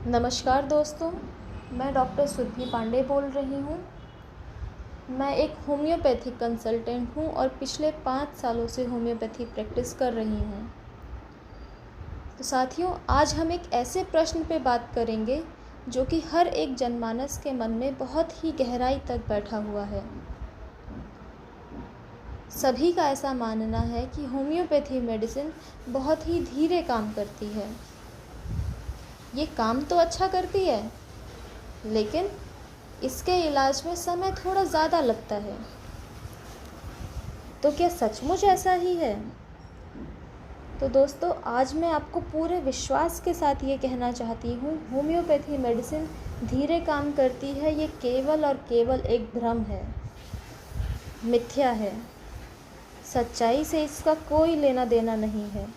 नमस्कार दोस्तों, मैं डॉक्टर सुरभि पांडे बोल रही हूँ। मैं एक होम्योपैथिक कंसल्टेंट हूँ और पिछले 5 सालों से होम्योपैथी प्रैक्टिस कर रही हूँ। तो साथियों, आज हम एक ऐसे प्रश्न पे बात करेंगे जो कि हर एक जनमानस के मन में बहुत ही गहराई तक बैठा हुआ है। सभी का ऐसा मानना है कि होम्योपैथी मेडिसिन बहुत ही धीरे काम करती है। ये काम तो अच्छा करती है, लेकिन इसके इलाज में समय थोड़ा ज़्यादा लगता है। तो क्या सचमुच ऐसा ही है? तो दोस्तों, आज मैं आपको पूरे विश्वास के साथ ये कहना चाहती हूँ, होम्योपैथी मेडिसिन धीरे काम करती है, ये केवल और केवल एक भ्रम है, मिथ्या है। सच्चाई से इसका कोई लेना देना नहीं है।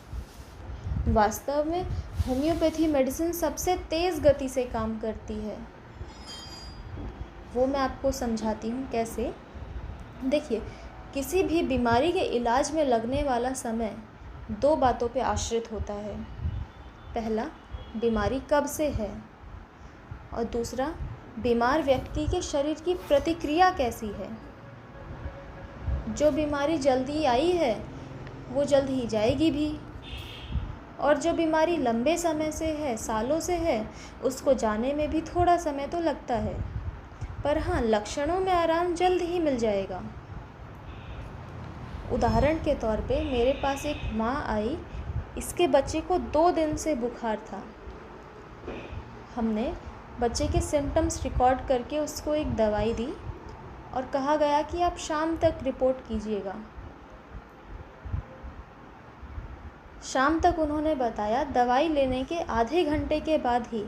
वास्तव में होम्योपैथी मेडिसिन सबसे तेज़ गति से काम करती है। वो मैं आपको समझाती हूँ कैसे। देखिए, किसी भी बीमारी के इलाज में लगने वाला समय 2 बातों पे आश्रित होता है। पहला, बीमारी कब से है, और दूसरा, बीमार व्यक्ति के शरीर की प्रतिक्रिया कैसी है। जो बीमारी जल्दी आई है वो जल्द ही जाएगी भी, और जो बीमारी लंबे समय से है, सालों से है, उसको जाने में भी थोड़ा समय तो लगता है, पर हाँ, लक्षणों में आराम जल्द ही मिल जाएगा। उदाहरण के तौर पे मेरे पास एक माँ आई, इसके बच्चे को 2 दिन से बुखार था। हमने बच्चे के सिम्टम्स रिकॉर्ड करके उसको एक दवाई दी और कहा गया कि आप शाम तक रिपोर्ट कीजिएगा। शाम तक उन्होंने बताया, दवाई लेने के आधे घंटे के बाद ही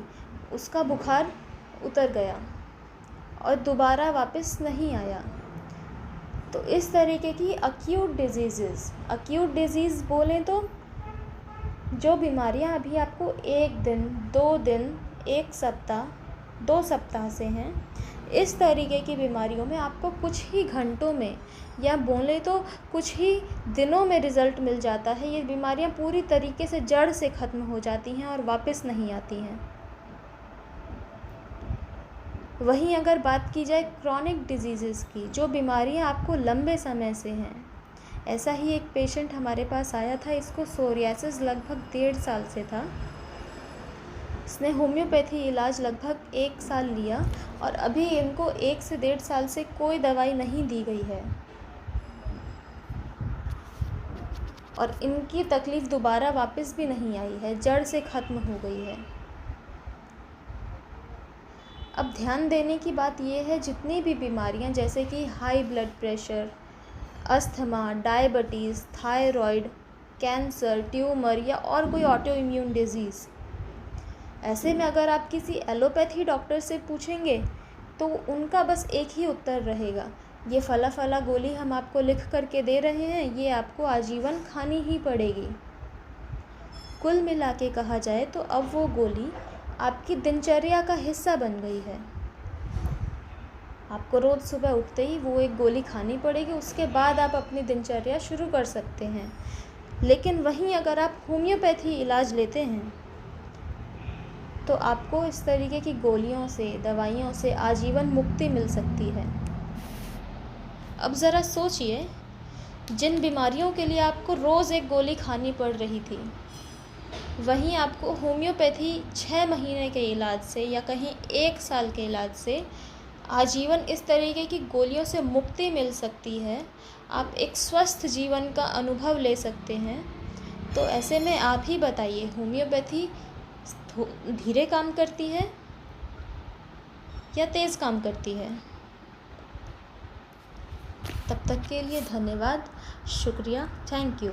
उसका बुखार उतर गया और दोबारा वापस नहीं आया। तो इस तरीके की अक्यूट डिजीज़ बोलें तो जो बीमारियां अभी आपको 1 दिन, 2 दिन, 1 सप्ताह, 2 सप्ताह से हैं, इस तरीके की बीमारियों में आपको कुछ ही घंटों में या बोले तो कुछ ही दिनों में रिज़ल्ट मिल जाता है। ये बीमारियां पूरी तरीके से जड़ से ख़त्म हो जाती हैं और वापस नहीं आती हैं। वहीं अगर बात की जाए क्रॉनिक डिजीज़ की, जो बीमारियां आपको लंबे समय से हैं, ऐसा ही एक पेशेंट हमारे पास आया था। इसको सोरियासिस लगभग 1.5 साल से था। इसने होम्योपैथी इलाज लगभग 1 साल लिया और अभी इनको 1 से 1.5 साल से कोई दवाई नहीं दी गई है और इनकी तकलीफ़ दोबारा वापस भी नहीं आई है, जड़ से ख़त्म हो गई है। अब ध्यान देने की बात यह है, जितनी भी बीमारियां जैसे कि high blood pressure, asthma, diabetes, thyroid, cancer, tumour या और कोई ऑटो इम्यून डिजीज़, ऐसे में अगर आप किसी एलोपैथी डॉक्टर से पूछेंगे तो उनका बस एक ही उत्तर रहेगा, ये फला गोली हम आपको लिख करके दे रहे हैं, ये आपको आजीवन खानी ही पड़ेगी। कुल मिला के कहा जाए तो अब वो गोली आपकी दिनचर्या का हिस्सा बन गई है। आपको रोज़ सुबह उठते ही वो एक गोली खानी पड़ेगी, उसके बाद आप अपनी दिनचर्या शुरू कर सकते हैं। लेकिन वहीं अगर आप होम्योपैथी इलाज लेते हैं तो आपको इस तरीके की गोलियों से, दवाइयों से आजीवन मुक्ति मिल सकती है। अब ज़रा सोचिए, जिन बीमारियों के लिए आपको रोज़ एक गोली खानी पड़ रही थी, वहीं आपको होम्योपैथी 6 महीने के इलाज से या कहीं 1 साल के इलाज से आजीवन इस तरीके की गोलियों से मुक्ति मिल सकती है। आप एक स्वस्थ जीवन का अनुभव ले सकते हैं। तो ऐसे में आप ही बताइए, होम्योपैथी धीरे काम करती है या तेज़ काम करती है? तब तक के लिए धन्यवाद, शुक्रिया, थैंक यू।